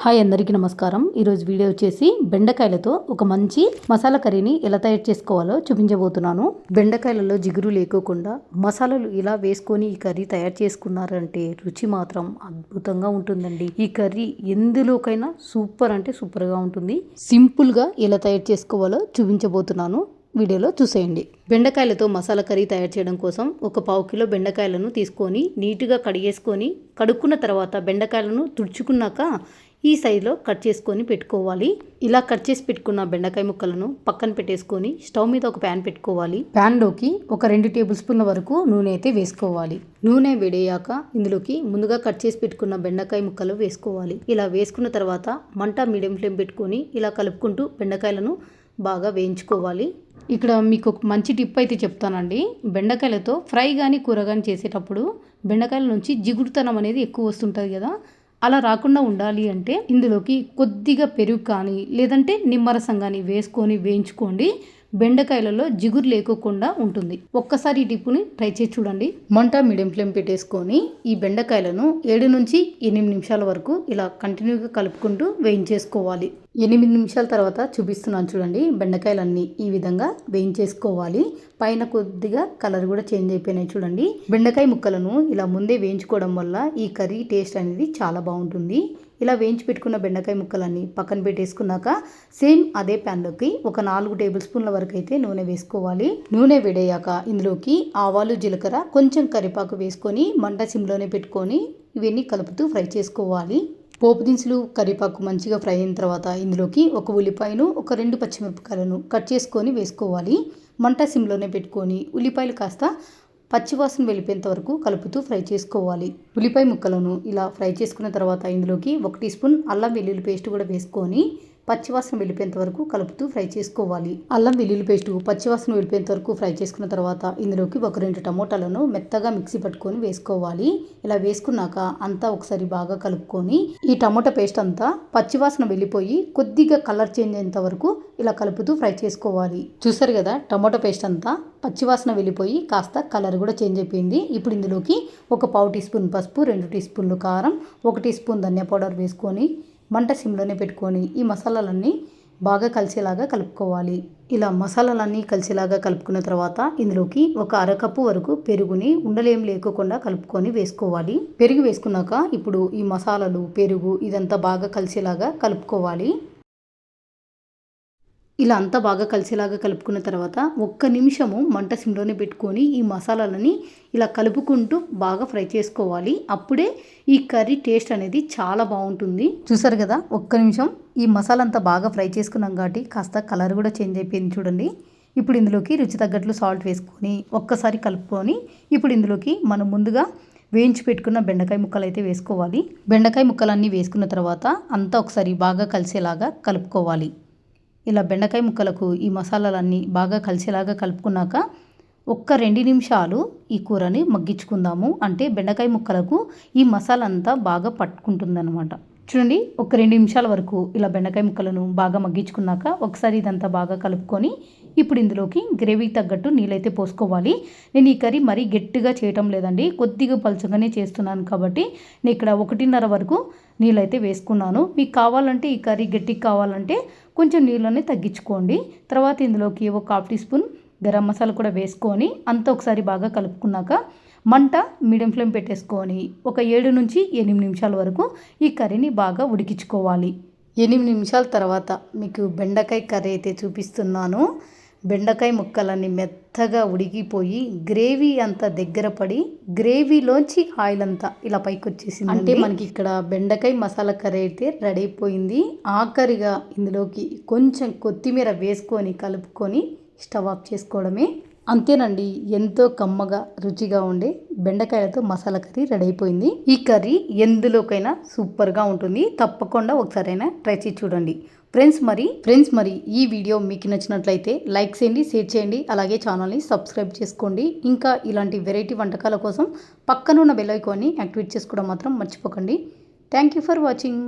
Hi అందరికీ నమస్కారం. ఈరోజు వీడియో వచ్చేసి బెండకాయలతో ఒక మంచి మసాలా కర్రీని ఎలా తయారు చేసుకోవాలో చూపించబోతున్నాను. బెండకాయలలో జిగురు లేకోకుండా మసాలాలు ఇలా వేసుకొని ఈ కర్రీ తయారు చేసుకున్నారంటే రుచి మాత్రం అద్భుతంగా ఉంటుందండి. ఈ కర్రీ ఎందులోకైనా సూపర్ అంటే సూపర్గా ఉంటుంది. సింపుల్గా ఎలా తయారు చేసుకోవాలో చూపించబోతున్నాను. వీడియోలో చూసేయండి. బెండకాయలతో మసాలా కర్రీ తయారు చేయడం కోసం ఒక పావు కిలో బెండకాయలను తీసుకొని నీట్గా కడిగేసుకొని కడుక్కున్న తర్వాత బెండకాయలను తుడుచుకున్నాక ఈ సైజులో కట్ చేసుకొని పెట్టుకోవాలి. ఇలా కట్ చేసి పెట్టుకున్న బెండకాయ ముక్కలను పక్కన పెట్టేసుకొని స్టవ్ మీద ఒక ప్యాన్ పెట్టుకోవాలి. ప్యాన్లోకి ఒక 2 టేబుల్ స్పూన్ల వరకు నూనె అయితే వేసుకోవాలి. నూనె వేడయ్యాక ఇందులోకి ముందుగా కట్ చేసి పెట్టుకున్న బెండకాయ ముక్కలు వేసుకోవాలి. ఇలా వేసుకున్న తర్వాత మంట మీడియం ఫ్లేమ్ పెట్టుకొని ఇలా కలుపుకుంటూ బెండకాయలను బాగా వేయించుకోవాలి. ఇక్కడ మీకు ఒక మంచి టిప్ అయితే చెప్తానండి. బెండకాయలతో ఫ్రై కానీ కూర కానీ చేసేటప్పుడు బెండకాయల నుంచి జిగురుతనం అనేది ఎక్కువ వస్తుంటుంది కదా, అలా రాకుండా ఉండాలి అంటే ఇందులోకి కొద్దిగా పెరుగు కానీ లేదంటే నిమ్మరసం కానీ వేసుకొని వేయించుకోండి. బెండకాయలలో జిగురు లేకోకుండా ఉంటుంది. ఒక్కసారి ఈ టిప్పుని ట్రై చేసి చూడండి. మంట మీడియం ఫ్లేమ్ పెట్టేసుకొని ఈ బెండకాయలను 7 నుంచి 8 నిమిషాల వరకు ఇలా కంటిన్యూగా కలుపుకుంటూ వేయించేసుకోవాలి. 8 నిమిషాల తర్వాత చూపిస్తున్నాను చూడండి. బెండకాయలన్నీ ఈ విధంగా వేయించేసుకోవాలి. పైన కొద్దిగా కలర్ కూడా చేంజ్ అయిపోయినాయి చూడండి. బెండకాయ ముక్కలను ఇలా ముందే వేయించుకోవడం వల్ల ఈ కర్రీ టేస్ట్ అనేది చాలా బాగుంటుంది. ఇలా వేయించి పెట్టుకున్న బెండకాయ ముక్కలన్నీ పక్కన పెట్టేసుకున్నాక సేమ్ అదే ప్యాన్లోకి ఒక 4 టేబుల్ స్పూన్ల వరకు అయితే నూనె వేసుకోవాలి. నూనె వేడయ్యాక ఇందులోకి ఆవాలు, జీలకర్ర, కొంచెం కరివేపాకు వేసుకొని మంట సిమ్లోనే పెట్టుకొని ఇవన్నీ కలుపుతూ ఫ్రై చేసుకోవాలి. పోపు దినుసులు, కరివేపాకు మంచిగా ఫ్రై అయిన తర్వాత ఇందులోకి ఒక ఉల్లిపాయను, ఒక 2 పచ్చిమిరపకాయలను కట్ చేసుకొని వేసుకోవాలి. మంట సిమ్లోనే పెట్టుకొని ఉల్లిపాయలు కాస్త పచ్చివాసన వెళ్ళిపోయేంత వరకు కలుపుతూ ఫ్రై చేసుకోవాలి. ఉల్లిపాయ ముక్కలను ఇలా ఫ్రై చేసుకున్న తర్వాత ఇందులోకి 1 టీ స్పూన్ అల్లం వెల్లుల్లి పేస్ట్ కూడా వేసుకొని పచ్చివాసన వెళ్ళిపోయేంత వరకు కలుపుతూ ఫ్రై చేసుకోవాలి. అల్లం వెల్లుల్లి పేస్ట్ పచ్చివాసన వెళ్ళిపోయేంత వరకు ఫ్రై చేసుకున్న తర్వాత ఇందులోకి ఒక 2 టమోటాలను మెత్తగా మిక్సీ పట్టుకొని వేసుకోవాలి. ఇలా వేసుకున్నాక అంతా ఒకసారి బాగా కలుపుకొని ఈ టమోటా పేస్ట్ అంతా పచ్చివాసన వెళ్ళిపోయి కొద్దిగా కలర్ చేంజ్ అయ్యేంత వరకు ఇలా కలుపుతూ ఫ్రై చేసుకోవాలి. చూసారు కదా, టమోటా పేస్ట్ అంతా పచ్చివాసన వెళ్ళిపోయి కాస్త కలర్ కూడా చేంజ్ అయిపోయింది. ఇప్పుడు ఇందులోకి ఒక పావు టీ స్పూన్ పసుపు, 2 టీ స్పూన్లు కారం, 1 టీ స్పూన్ ధనియా పౌడర్ వేసుకొని మంట సిమ్లోనే పెట్టుకొని ఈ మసాలాలన్నీ బాగా కలిసేలాగా కలుపుకోవాలి. ఇలా మసాలాలన్నీ కలిసేలాగా కలుపుకున్న తర్వాత ఇందులోకి ఒక అరకప్పు వరకు పెరుగుని ఉండలేం లేకుండా కలుపుకొని వేసుకోవాలి. పెరుగు వేసుకున్నాక ఇప్పుడు ఈ మసాలాలు, పెరుగు ఇదంతా బాగా కలిసేలాగా కలుపుకోవాలి. ఇలా అంతా బాగా కలిసేలాగా కలుపుకున్న తర్వాత 1 నిమిషము మంట సిమ్లోనే పెట్టుకొని ఈ మసాలాలని ఇలా కలుపుకుంటూ బాగా ఫ్రై చేసుకోవాలి. అప్పుడే ఈ కర్రీ టేస్ట్ అనేది చాలా బాగుంటుంది. చూసారు కదా, 1 నిమిషం ఈ మసాలా అంతా బాగా ఫ్రై చేసుకున్నాం కాబట్టి కాస్త కలర్ కూడా చేంజ్ అయిపోయింది చూడండి. ఇప్పుడు ఇందులోకి రుచి తగ్గట్లు సాల్ట్ వేసుకొని ఒక్కసారి కలుపుకొని ఇప్పుడు ఇందులోకి మనం ముందుగా వేయించి పెట్టుకున్న బెండకాయ ముక్కలు అయితే వేసుకోవాలి. బెండకాయ ముక్కలన్నీ వేసుకున్న తర్వాత అంతా ఒకసారి బాగా కలిసేలాగా కలుపుకోవాలి. ఇలా బెండకాయ ముక్కలకు ఈ మసాలాలన్నీ బాగా కలిసేలాగా కలుపుకున్నాక 1-2 నిమిషాలు ఈ కూరని మగ్గించుకుందాము. అంటే బెండకాయ ముక్కలకు ఈ మసాలా అంతా బాగా పట్టుకుంటుందన్నమాట. చూడండి, 1-2 నిమిషాల వరకు ఇలా బెండకాయ ముక్కలను బాగా మగ్గించుకున్నాక ఒకసారి ఇదంతా బాగా కలుపుకొని ఇప్పుడు ఇందులోకి గ్రేవీకి తగ్గట్టు నీళ్ళైతే పోసుకోవాలి. నేను ఈ కర్రీ మరీ గట్టిగా చేయటం లేదండి, కొద్దిగా పలుచగానే చేస్తున్నాను కాబట్టి నేను ఇక్కడ 1.5 వరకు నీళ్ళైతే వేసుకున్నాను. మీకు కావాలంటే ఈ కర్రీ గట్టిగా కావాలంటే కొంచెం నీళ్ళని తగ్గించుకోండి. తర్వాత ఇందులోకి ఒక 1/2 టీ స్పూన్ గరం మసాలా కూడా వేసుకొని అంతా ఒకసారి బాగా కలుపుకున్నాక మంట మీడియం ఫ్లేమ్ పెట్టేసుకొని ఒక 7 నుంచి 8 నిమిషాల వరకు ఈ కర్రీని బాగా ఉడికించుకోవాలి. 8 నిమిషాల తర్వాత మీకు బెండకాయ కర్రీ అయితే చూపిస్తున్నాను. బెండకాయ ముక్కలన్నీ మెత్తగా ఉడికిపోయి గ్రేవీ అంతా దగ్గర పడి గ్రేవీలోంచి ఆయిల్ అంతా ఇలా పైకి వచ్చేసింది. అంటే మనకి ఇక్కడ బెండకాయ మసాలా కర్రీ అయితే రెడీ అయిపోయింది. ఆఖరిగా ఇందులోకి కొంచెం కొత్తిమీర వేసుకొని కలుపుకొని స్టవ్ ఆఫ్ చేసుకోవడమే. అంతేనండి, ఎంతో కమ్మగా రుచిగా ఉండే బెండకాయలతో మసాలా కర్రీ రెడీ అయిపోయింది. ఈ కర్రీ ఎందులోకైనా సూపర్గా ఉంటుంది. తప్పకుండా ఒకసారైనా ట్రై చేసి చూడండి. ఫ్రెండ్స్ మరి ఈ వీడియో మీకు నచ్చినట్లయితే లైక్ చేయండి, షేర్ చేయండి, అలాగే ఛానల్ని సబ్స్క్రైబ్ చేసుకోండి. ఇంకా ఇలాంటి వెరైటీ వంటకాల కోసం పక్కనున్న బెల్ ఐకాన్ని యాక్టివేట్ చేసుకోవడం మాత్రం మర్చిపోకండి. Thank you for watching.